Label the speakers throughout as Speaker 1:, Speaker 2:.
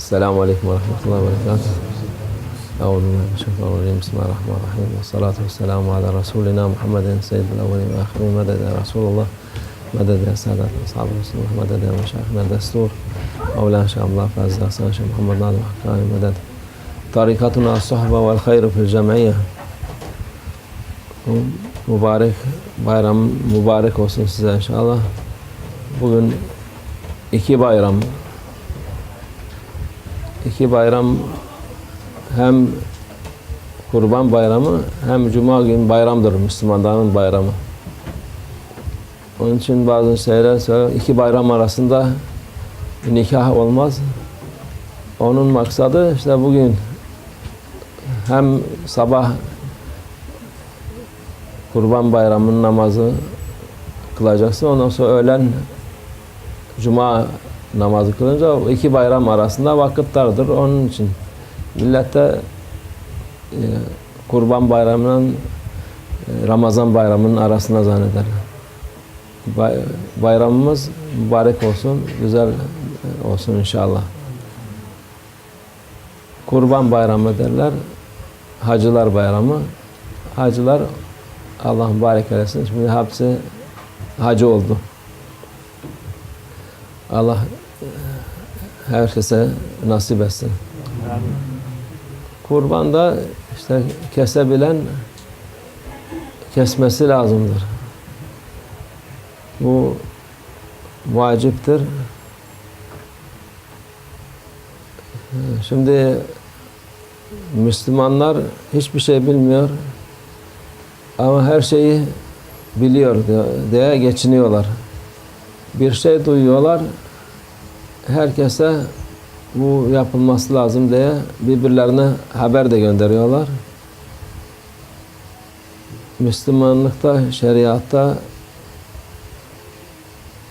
Speaker 1: Esselamu Aleyküm ve Rahmetullahi ve Berekatuhu. Euzubillahimineşşeytanirracim. Bismillahirrahmanirrahim. Ve salatu ve selamu ala Resulina Muhammedin seyyidil evvelin ve ahirin. Meded ya Resulullah. Meded ya Sadat ve Ashabi Resulullah. Meded ya Meşayihina Destur. Mevlana Şahımlah Fazıl Hasan Şeyh Muhammed Nadim Hakkani Meded. Tarikatuna as-suhba vel hayru fil cem'iyye. Mübarek bayram mübarek olsun size inşallah. Bugün iki bayram hem Kurban Bayramı hem Cuma günü bayramdır, Müslümanların bayramı. Onun için bazı şeyler söylüyor. İki bayram arasında nikah olmaz. Onun maksadı işte bugün hem sabah Kurban Bayramı'nın namazı kılacaksın. Ondan sonra öğlen Cuma namazı kılınca o iki bayram arasında vakit dardır. Onun için millet de Kurban Bayramı'nın Ramazan Bayramı'nın arasında zanneder. Bayramımız mübarek olsun, güzel olsun inşallah. Kurban Bayramı derler, Hacılar Bayramı. Hacılar Allah mübarek eylesin. Şimdi hepsi hacı oldu. Allah herkese nasip etsin. Kurban da işte kesebilen kesmesi lazımdır. Bu vaciptir. Şimdi Müslümanlar hiçbir şey bilmiyor ama her şeyi biliyor diye geçiniyorlar. Bir şey duyuyorlar, herkese bu yapılması lazım diye birbirlerine haber de gönderiyorlar. Müslümanlıkta, şeriatta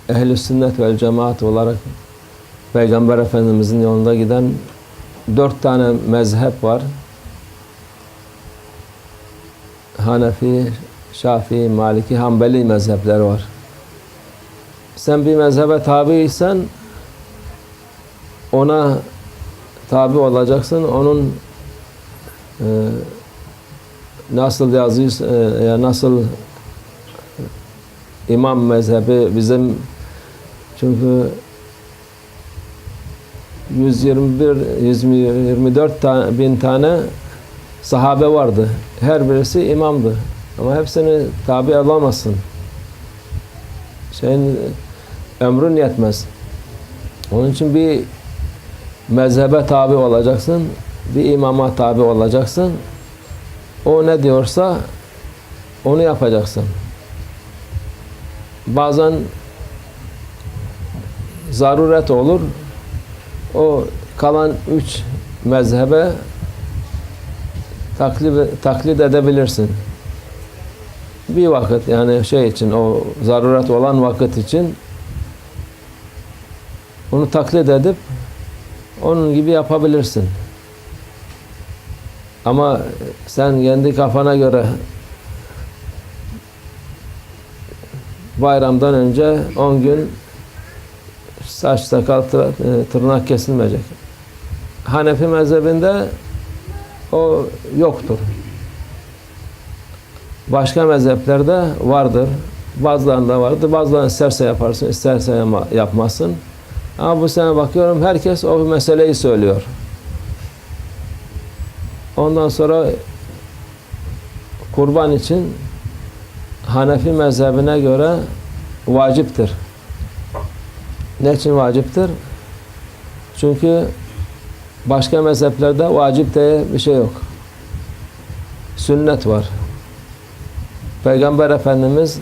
Speaker 1: ehl-i sünnet vel cemaat olarak Peygamber Efendimizin yolunda giden 4 tane mezhep var. Hanefi, Şafii, Maliki, Hanbeli mezhepleri var. Sen bir mezhebe tabiysen ona tabi olacaksın. Onun nasıl yazıysa, nasıl İmam mezhebi bizim çünkü 124 bin tane sahabe vardı. Her birisi imamdı. Ama hepsini tabi alamazsın. Ömrün yetmez. Onun için bir mezhebe tabi olacaksın. Bir imama tabi olacaksın. O ne diyorsa onu yapacaksın. Bazen zaruret olur. O kalan 3 mezhebe taklit edebilirsin. Bir vakit yani şey için o zaruret olan vakit için onu taklit edip onun gibi yapabilirsin. Ama sen kendi kafana göre bayramdan önce 10 gün saç, sakal, tırnak kesilmeyecek. Hanefi mezhebinde o yoktur. Başka mezheplerde vardır. Bazılarında vardır. Bazılarını isterse yaparsın, isterse yapmazsın. Ama bu sene bakıyorum herkes o meseleyi söylüyor. Ondan sonra kurban için Hanefi mezhebine göre vaciptir. Ne için vaciptir? Çünkü başka mezheplerde vacip diye bir şey yok. Sünnet var. Peygamber Efendimiz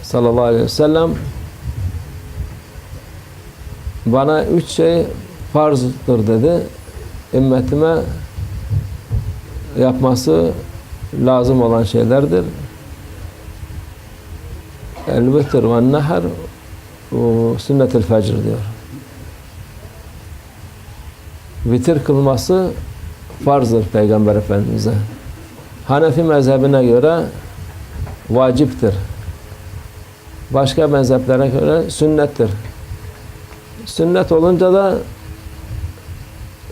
Speaker 1: sallallahu aleyhi ve sellem bana 3 şey farzdır dedi. Ümmetime yapması lazım olan şeylerdir. El-vitr ve nahr sünnet-ül fecr diyor. Vitir kılması farzdır Peygamber Efendimiz'e. Hanefi mezhebine göre vaciptir. Başka mezheplere göre sünnettir. Sünnet olunca da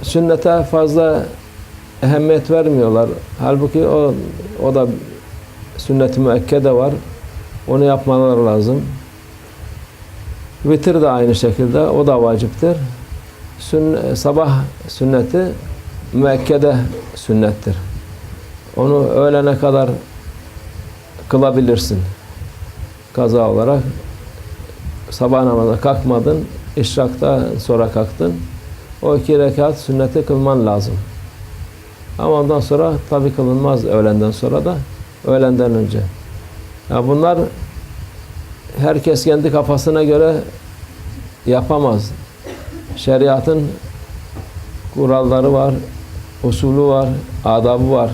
Speaker 1: sünnete fazla ehemmiyet vermiyorlar. Halbuki o da sünnet-i müekkede var. Onu yapmaları lazım. Vitir de aynı şekilde. O da vaciptir. Sabah sünneti müekkede sünnettir. Onu öğlene kadar kılabilirsin. Kaza olarak sabah namazına kalkmadın, işraktan sonra kalktın. O 2 rekat sünneti kılman lazım. Ama ondan sonra tabi kılınmaz öğlenden sonra da, öğlenden önce. Ya bunlar herkes kendi kafasına göre yapamaz. Şeriatın kuralları var, usulü var, adabı var.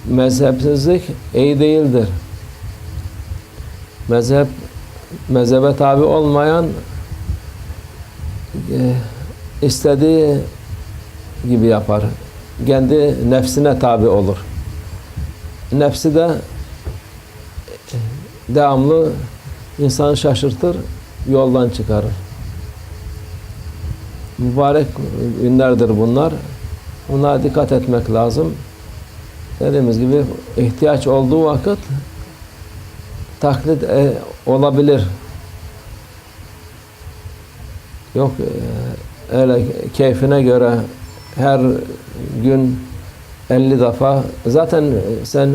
Speaker 1: Mezhepsizlik iyi değildir. Mezhebe tabi olmayan istediği gibi yapar. Kendi nefsine tabi olur. Nefsi de devamlı insanı şaşırtır, yoldan çıkarır. Mübarek günlerdir bunlar. Bunlara dikkat etmek lazım. Dediğimiz gibi ihtiyaç olduğu vakit taklit olabilir. Yok öyle keyfine göre her gün 50 defa zaten sen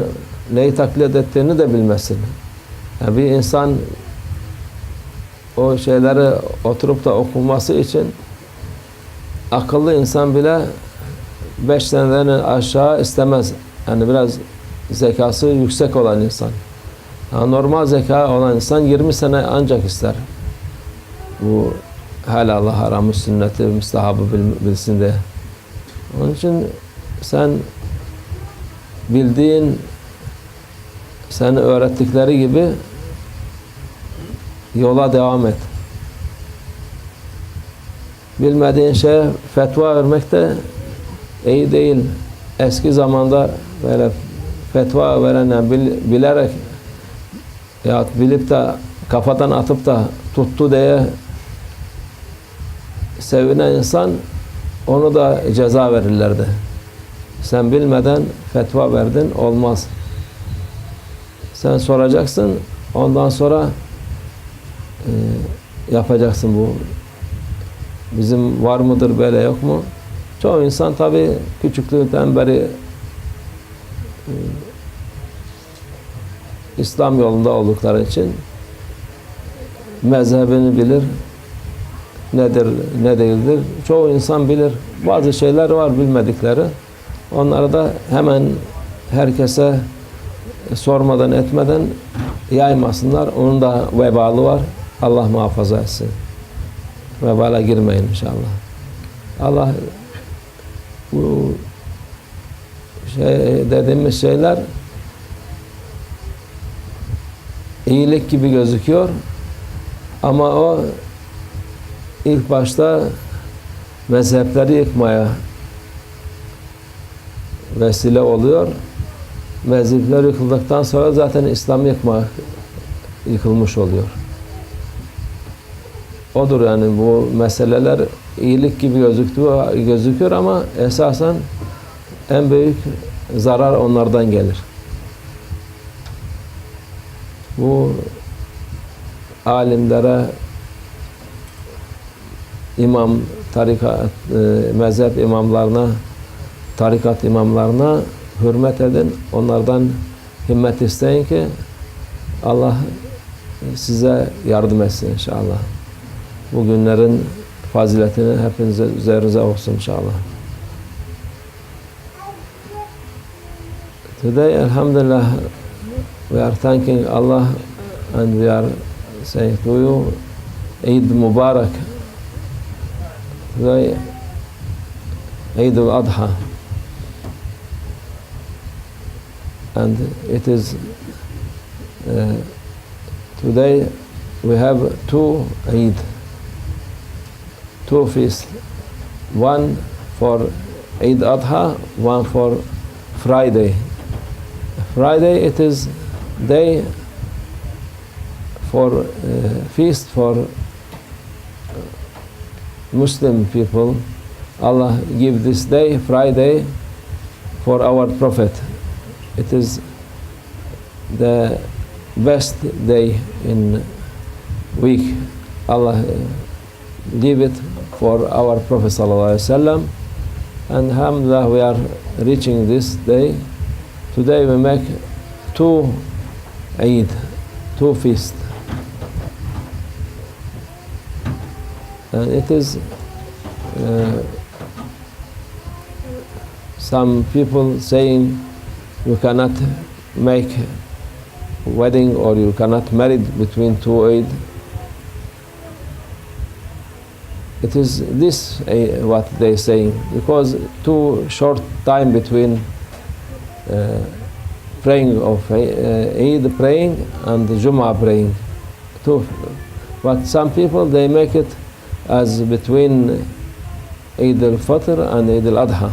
Speaker 1: neyi taklit ettiğini de bilmezsin. Yani bir insan o şeyleri oturup da okuması için akıllı insan bile 5 seneden aşağı istemez. Yani biraz zekası yüksek olan insan. Yani normal zeka olan insan 20 sene ancak ister. Bu helalı, haramı, sünneti, müstahabı bilsin de. Onun için sen bildiğin, sen öğrettikleri gibi yola devam et. Bilmediğin şeye fetva vermek de iyi değil. Eski zamanda böyle fetva veren, bilerek ya bilip de kafadan atıp da tuttu diye sevinen insan, onu da ceza verirlerdi. Sen bilmeden fetva verdin, olmaz. Sen soracaksın, ondan sonra yapacaksın bu. Bizim var mıdır, böyle yok mu? Çoğu insan tabi küçüklükten beri İslam yolunda oldukları için mezhebini bilir, nedir, ne değildir. Çoğu insan bilir. Bazı şeyler var bilmedikleri. Onları da hemen herkese sormadan etmeden yaymasınlar. Onun da vebalı var. Allah muhafaza etsin. Vebala girmeyin inşallah. Allah bu dediğimiz şeyler iyilik gibi gözüküyor ama o ilk başta mezhepleri yıkmaya vesile oluyor. Mezhepler yıkıldıktan sonra zaten İslam yıkılmış oluyor. Odur yani, bu meseleler iyilik gibi gözüküyor ama esasen en büyük zarar onlardan gelir. Bu alimlere, imam, tarikat, mezhep imamlarına, tarikat imamlarına hürmet edin. Onlardan himmet isteyin ki Allah size yardım etsin inşallah. Bu günlerin faziletini hepinize üzerinize olsun inşallah. Today, alhamdulillah, we are thanking Allah and we are saying to you, Eid Mubarak. Today, Eid al-Adha. And it is, today we have two Eid, two feasts. One for Eid Adha, one for Friday. Friday, it is day for feast for Muslim people, Allah give this day, Friday, for our Prophet. It is the best day in week. Allah leave it for our Prophet sallallahu alaihi wasallam, and alhamdulillah we are reaching this day. Today we make two Eid, two feasts, and it is some people saying you cannot make wedding or you cannot marry between two Eid. It is this what they saying, because too short time between praying of Eid praying and Jum'ah praying. But some people they make it as between Eid al-Fitr and Eid al-Adha,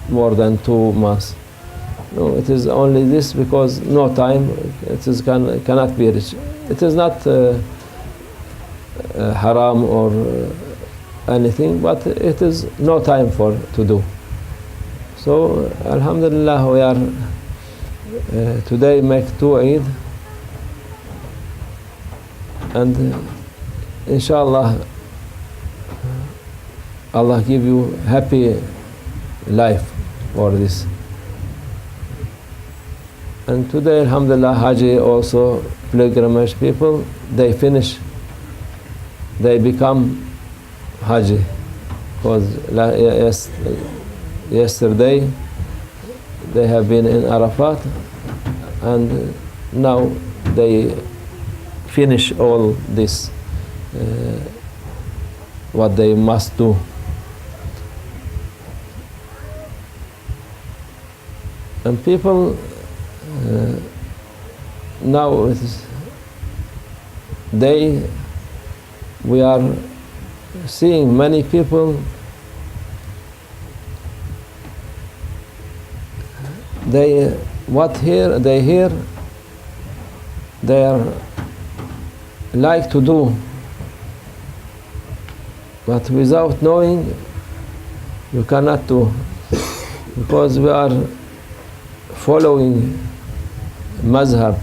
Speaker 1: more than 2 months. No, it is only this because no time. It is cannot be reached. It is not haram or anything, but it is no time for to do. So alhamdulillah we are today make 2 Eid, and inshallah Allah give you happy life for this. And today alhamdulillah Haji also pilgrimage people, they finish, they become Haji, because yesterday they have been in Arafat, and now they finish all this what they must do. And people now we are seeing many people, they hear, they are like to do, but without knowing you cannot do, because we are following mazhab.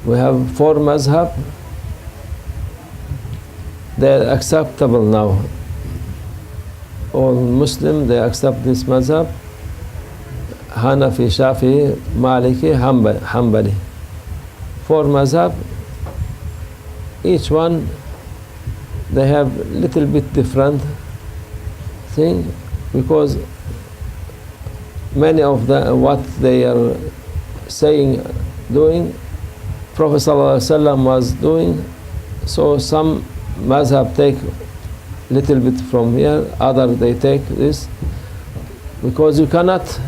Speaker 1: We have 4 mazhab. They are acceptable now. All Muslim they accept this mazhab: Hanafi, Shafi'i, Maliki, Hanbali. 4 mazhab. Each one they have little bit different thing, because many of what they are saying, doing, Prophet ﷺ was doing. So some mazhab take little bit from here, other they take this, because you cannot,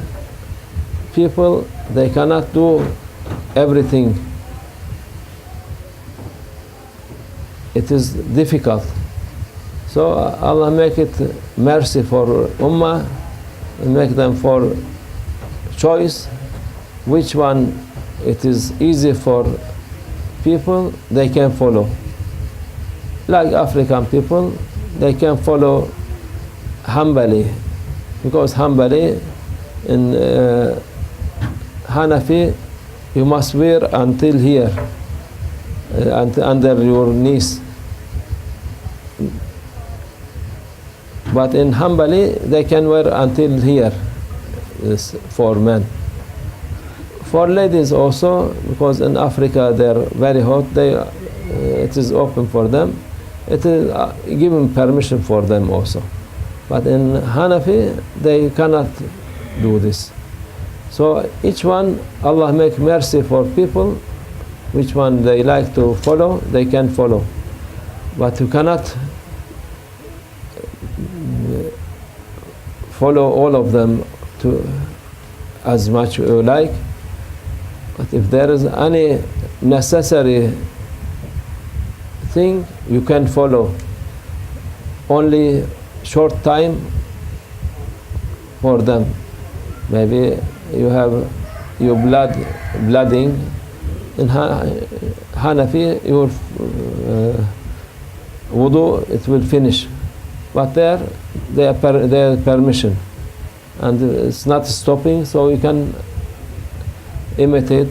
Speaker 1: people they cannot do everything. It is difficult. So Allah make it mercy for Ummah, and make them for choice which one it is easy for people, they can follow. Like African people, they can follow Hanbali, because Hanbali in Hanafi you must wear until here, under your knees. But in Hanbali they can wear until here, this for men. For ladies also, because in Africa they are very hot, it is open for them. It is given permission for them also. But in Hanafi they cannot do this. So each one, Allah make mercy for people, which one they like to follow, they can follow. But you cannot follow all of them to as much you like. But if there is any necessary thing, you can follow. Only short time for them. Maybe you have your blooding. In Hanafi, your wudu, it will finish. But there, they have permission, and it's not stopping, so you can imitate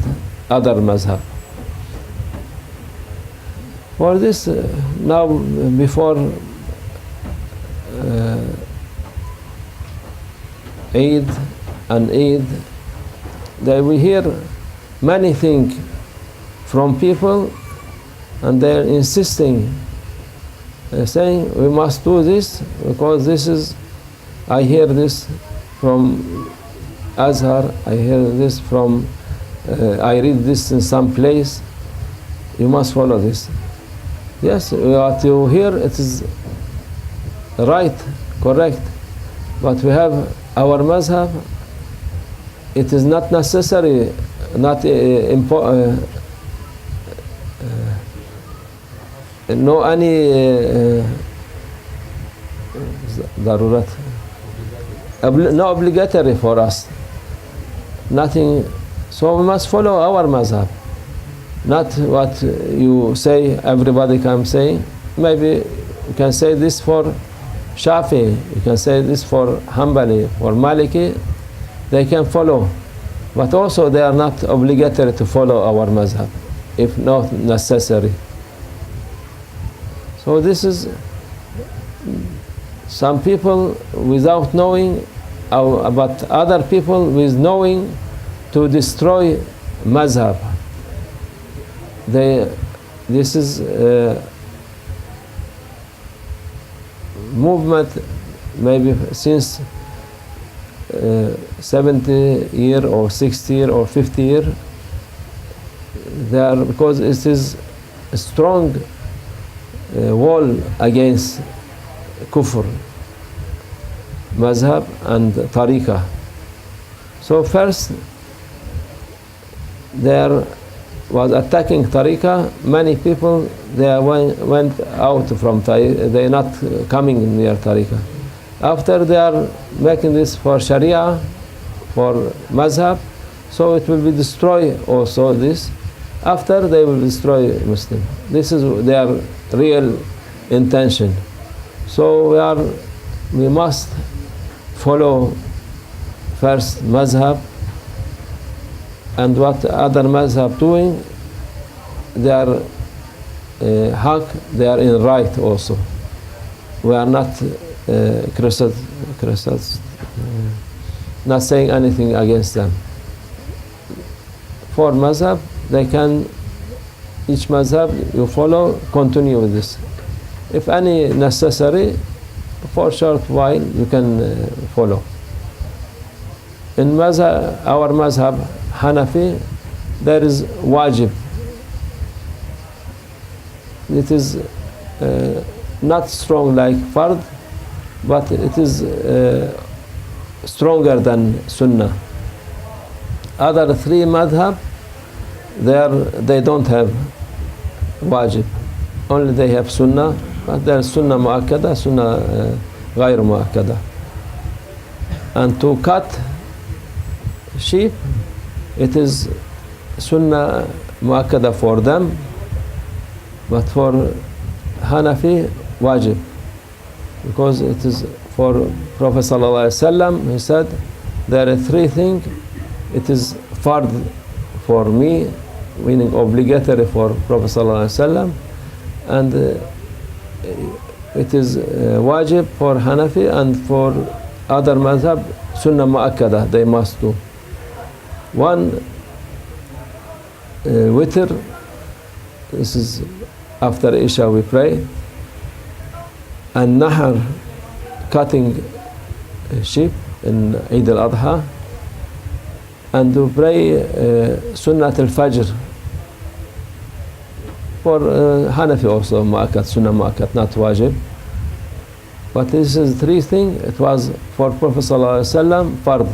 Speaker 1: other mazhab. For this, now before Eid and Eid, we hear many things from people, and they're insisting, saying we must do this because this is, I hear this from Azhar, I hear this from, I read this in some place, you must follow this. Yes, what you hear, it is right, correct, but we have our mazhab, it is not necessary, not no any darurat, no obligatory for us, nothing, so we must follow our mazhab, not what you say everybody can say. Maybe you can say this for Shafi, you can say this for Hanbali, for Maliki, they can follow, but also they are not obligatory to follow our mazhab if not necessary. So this is some people without knowing, but other people with knowing to destroy mazhab. This is movement maybe since 70 year or 60 year or 50 year there, because it is a strong wall against kufr, mazhab and tariqah. So first there was attacking tariqah, many people they went out from tariqah, they are not coming near tariqah. After they are making this for sharia, for mazhab, so it will be destroy also this. After they will destroy Muslim. This is their real intention. So we must follow first mazhab, and what other mazhab doing, they are haq, they are in right also. We are not Christians, not saying anything against them. For mazhab, they can, each mazhab you follow, continue with this. If any necessary, for a short while you can follow. In mazhab, our mazhab, Hanafi, there is wajib. It is not strong like fard, but it is stronger than sunnah. Other three madhab, they don't have wajib. Only they have sunnah, but there is sunnah mu'akkada, sunnah غير mu'akkada. And to cut sheep, it is sunnah mu'akkada for them, but for Hanafi, wajib. Because it is for Prophet ﷺ, he said, there are three things, it is fard for me, meaning obligatory for Prophet ﷺ, and it is wajib for Hanafi, and for other madhab, sunnah mu'akkada, they must do. One, witr, this is after Isha we pray, and nahar, cutting sheep in Eid al-Adha, and to pray Sunnat al-Fajr for Hanafi also, mu'akkad, Sunnah mu'akkad, not wajib. But this is three things, it was for Prophet ﷺ, fard,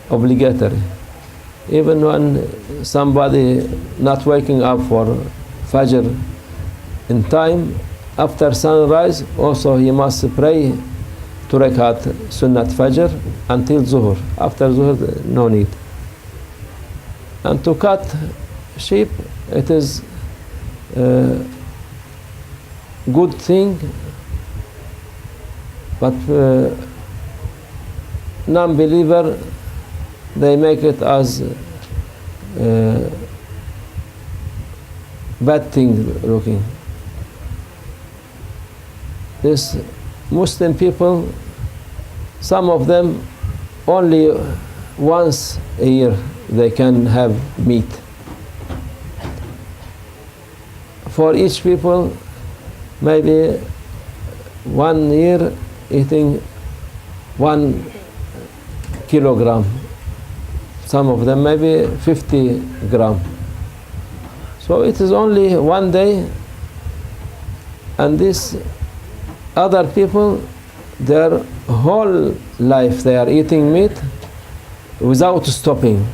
Speaker 1: obligatory. Even when somebody not waking up for Fajr in time, after sunrise, also he must pray 2 rakat Sunnat Fajr until Zuhur. After Zuhur, no need. And to cut sheep, it is good thing, but non-believer, they make it as bad thing looking. This Muslim people, some of them only once a year they can have meat. For each people, maybe 1 year eating 1 kilogram. Some of them maybe 50 gram. So it is only 1 day, and these other people, their whole life they are eating meat without stopping.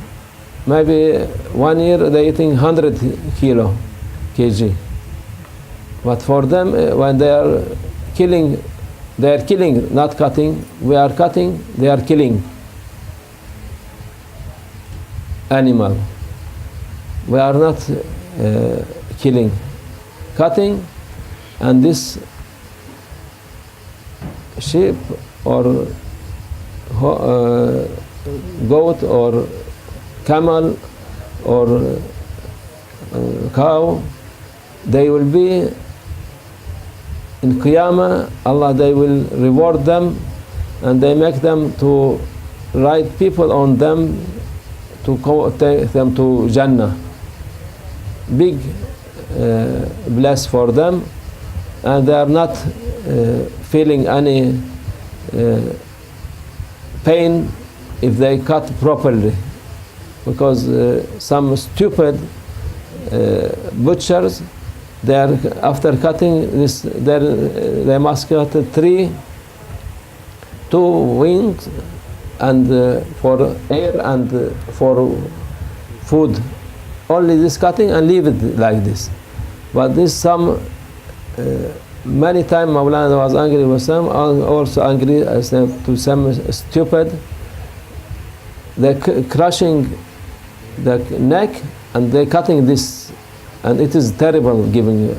Speaker 1: Maybe 1 year they eating 100 kg. But for them, when they are killing, not cutting. We are cutting, they are killing animal. We are not killing, cutting, and this sheep or goat or camel or cow, they will be in Qiyamah. Allah, they will reward them, and they make them to write people on them to take them to Jannah. Big bless for them, and they are not feeling any pain if they cut properly, because some stupid butchers, they are after cutting this, they must cut two wings, and for air and for food, only this cutting, and leave it like this. But this some many times Mawlana was angry with them, also angry to some stupid. They're crushing the neck and they're cutting this, and it is terrible, giving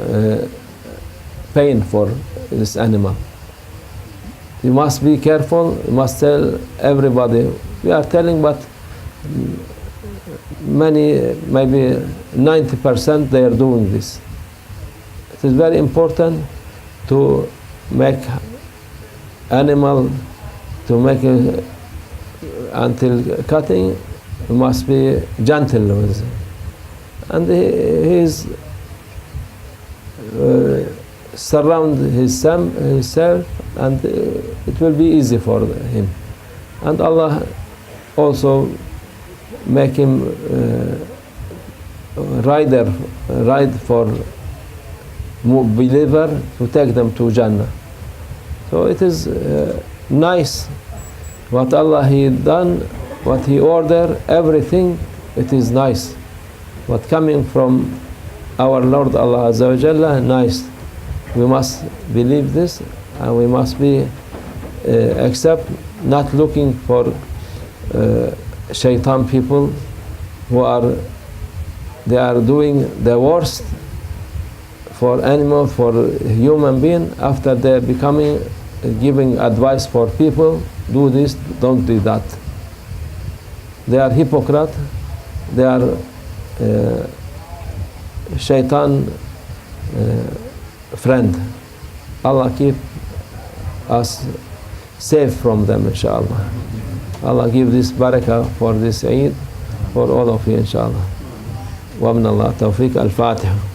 Speaker 1: pain for this animal. You must be careful. You must tell everybody. We are telling, but many, maybe 90% they are doing this. It is very important to make animal, to make until cutting, you must be gentle with it. And he is surround himself, and it will be easy for him. And Allah also make him ride for believer to take them to Jannah. So it is nice what Allah He done, what He ordered, everything. It is nice. What coming from our Lord Allah Azza wa Jalla, nice. We must believe this, and we must be accept, not looking for shaitan people who they are doing the worst for animal, for human being. After they are becoming, giving advice for people, do this, don't do that. They are hypocrite. They are shaitan friend. Allah keep us safe from them, inshallah. Allah give this barakah for this Eid for all of you, inshallah. Wa min Allah tawfiq. Al-Fatiha.